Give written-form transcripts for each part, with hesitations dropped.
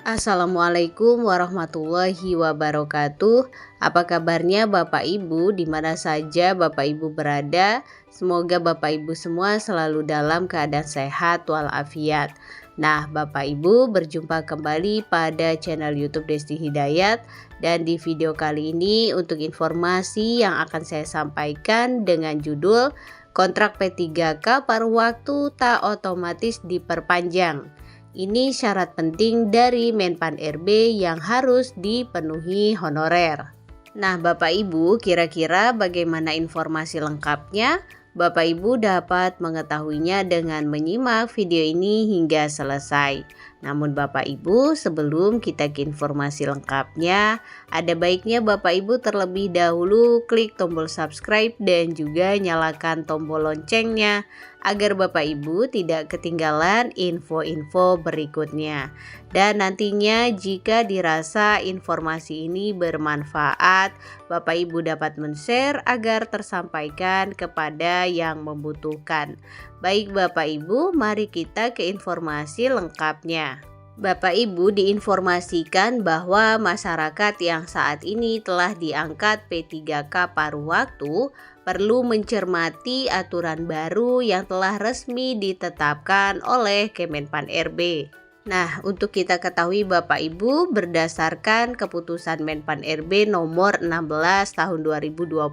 Assalamualaikum warahmatullahi wabarakatuh. Apa kabarnya Bapak Ibu di mana saja Bapak Ibu berada? Semoga Bapak Ibu semua selalu dalam keadaan sehat walafiat. Nah, Bapak Ibu berjumpa kembali pada channel YouTube Desti Hidayat, dan di video kali ini untuk informasi yang akan saya sampaikan dengan judul kontrak P3K paruh waktu tak otomatis diperpanjang. Ini syarat penting dari Menpan RB yang harus dipenuhi honorer. Nah, Bapak Ibu, kira-kira bagaimana informasi lengkapnya? Bapak Ibu dapat mengetahuinya dengan menyimak video ini hingga selesai. Namun Bapak Ibu, sebelum kita ke informasi lengkapnya, ada baiknya Bapak Ibu terlebih dahulu klik tombol subscribe dan juga nyalakan tombol loncengnya agar Bapak Ibu tidak ketinggalan info-info berikutnya. Dan nantinya jika dirasa informasi ini bermanfaat, Bapak Ibu dapat men-share agar tersampaikan kepada yang membutuhkan. Baik Bapak Ibu, mari kita ke informasi lengkapnya. Bapak Ibu diinformasikan bahwa masyarakat yang saat ini telah diangkat P3K paruh waktu perlu mencermati aturan baru yang telah resmi ditetapkan oleh Kemenpan RB. Nah, untuk kita ketahui Bapak Ibu, berdasarkan keputusan Menpan RB nomor 16 tahun 2025,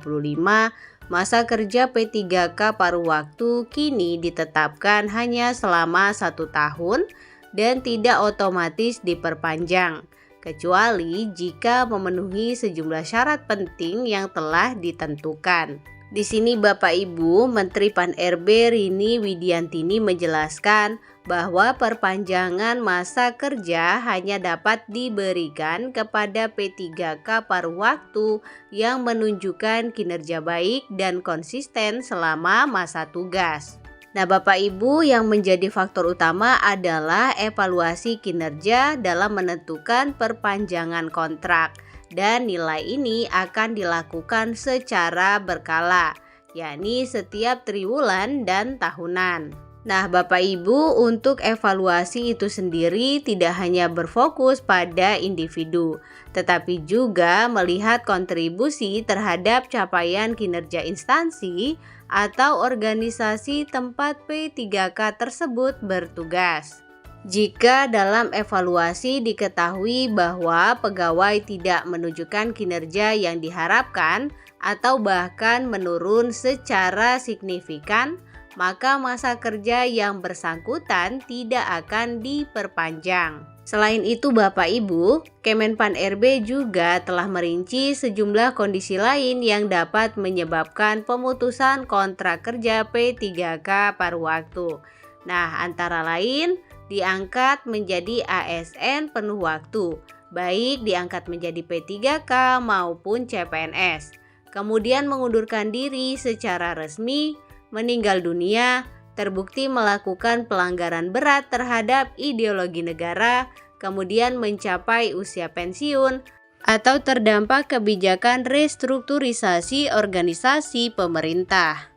masa kerja P3K paruh waktu kini ditetapkan hanya selama 1 tahun dan tidak otomatis diperpanjang, kecuali jika memenuhi sejumlah syarat penting yang telah ditentukan. Di sini Bapak Ibu, Menteri Pan RB Rini Widiantini menjelaskan bahwa perpanjangan masa kerja hanya dapat diberikan kepada P3K paruh waktu yang menunjukkan kinerja baik dan konsisten selama masa tugas. Nah Bapak Ibu, yang menjadi faktor utama adalah evaluasi kinerja dalam menentukan perpanjangan kontrak. Dan nilai ini akan dilakukan secara berkala, yakni setiap triwulan dan tahunan. Nah Bapak Ibu, untuk evaluasi itu sendiri tidak hanya berfokus pada individu, tetapi juga melihat kontribusi terhadap capaian kinerja instansi atau organisasi tempat P3K tersebut bertugas. Jika dalam evaluasi diketahui bahwa pegawai tidak menunjukkan kinerja yang diharapkan atau bahkan menurun secara signifikan, maka masa kerja yang bersangkutan tidak akan diperpanjang. Selain itu Bapak Ibu, Kemenpan RB juga telah merinci sejumlah kondisi lain yang dapat menyebabkan pemutusan kontrak kerja P3K paruh waktu. Nah, antara lain diangkat menjadi ASN penuh waktu, baik diangkat menjadi P3K maupun CPNS, kemudian mengundurkan diri secara resmi, meninggal dunia, terbukti melakukan pelanggaran berat terhadap ideologi negara, kemudian mencapai usia pensiun, atau terdampak kebijakan restrukturisasi organisasi pemerintah.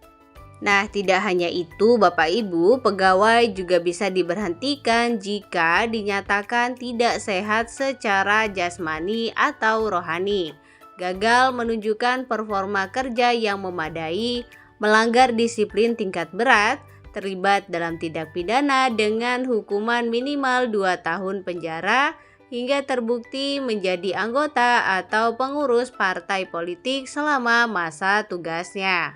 Nah, tidak hanya itu Bapak Ibu, pegawai juga bisa diberhentikan jika dinyatakan tidak sehat secara jasmani atau rohani, gagal menunjukkan performa kerja yang memadai, melanggar disiplin tingkat berat, terlibat dalam tindak pidana dengan hukuman minimal 2 tahun penjara, hingga terbukti menjadi anggota atau pengurus partai politik selama masa tugasnya.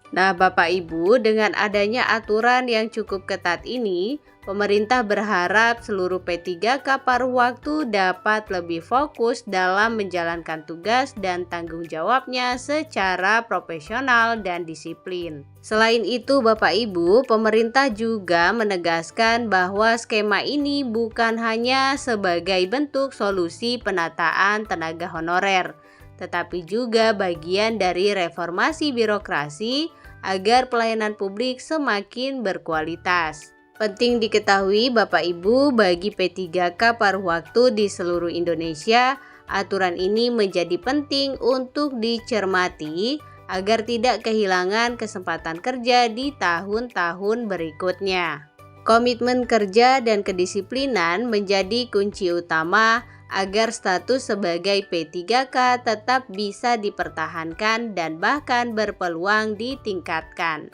Nah Bapak Ibu, dengan adanya aturan yang cukup ketat ini, pemerintah berharap seluruh P3K paruh waktu dapat lebih fokus dalam menjalankan tugas dan tanggung jawabnya secara profesional dan disiplin. Selain itu Bapak Ibu, pemerintah juga menegaskan bahwa skema ini bukan hanya sebagai bentuk solusi penataan tenaga honorer, tetapi juga bagian dari reformasi birokrasi agar pelayanan publik semakin berkualitas. Penting diketahui Bapak Ibu, bagi P3K paruh waktu di seluruh Indonesia, aturan ini menjadi penting untuk dicermati agar tidak kehilangan kesempatan kerja di tahun-tahun berikutnya. Komitmen kerja dan kedisiplinan menjadi kunci utama agar status sebagai P3K tetap bisa dipertahankan dan bahkan berpeluang ditingkatkan.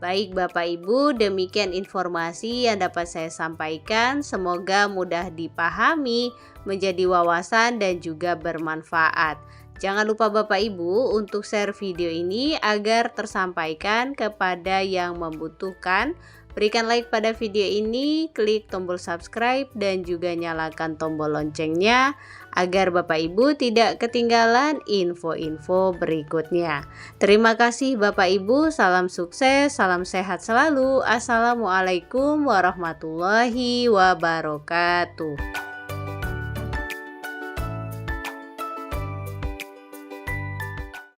Baik Bapak Ibu, demikian informasi yang dapat saya sampaikan. Semoga mudah dipahami, menjadi wawasan dan juga bermanfaat. Jangan lupa Bapak Ibu untuk share video ini agar tersampaikan kepada yang membutuhkan. Berikan like pada video ini, klik tombol subscribe dan juga nyalakan tombol loncengnya agar Bapak Ibu tidak ketinggalan info-info berikutnya. Terima kasih Bapak Ibu, salam sukses, salam sehat selalu. Assalamualaikum warahmatullahi wabarakatuh.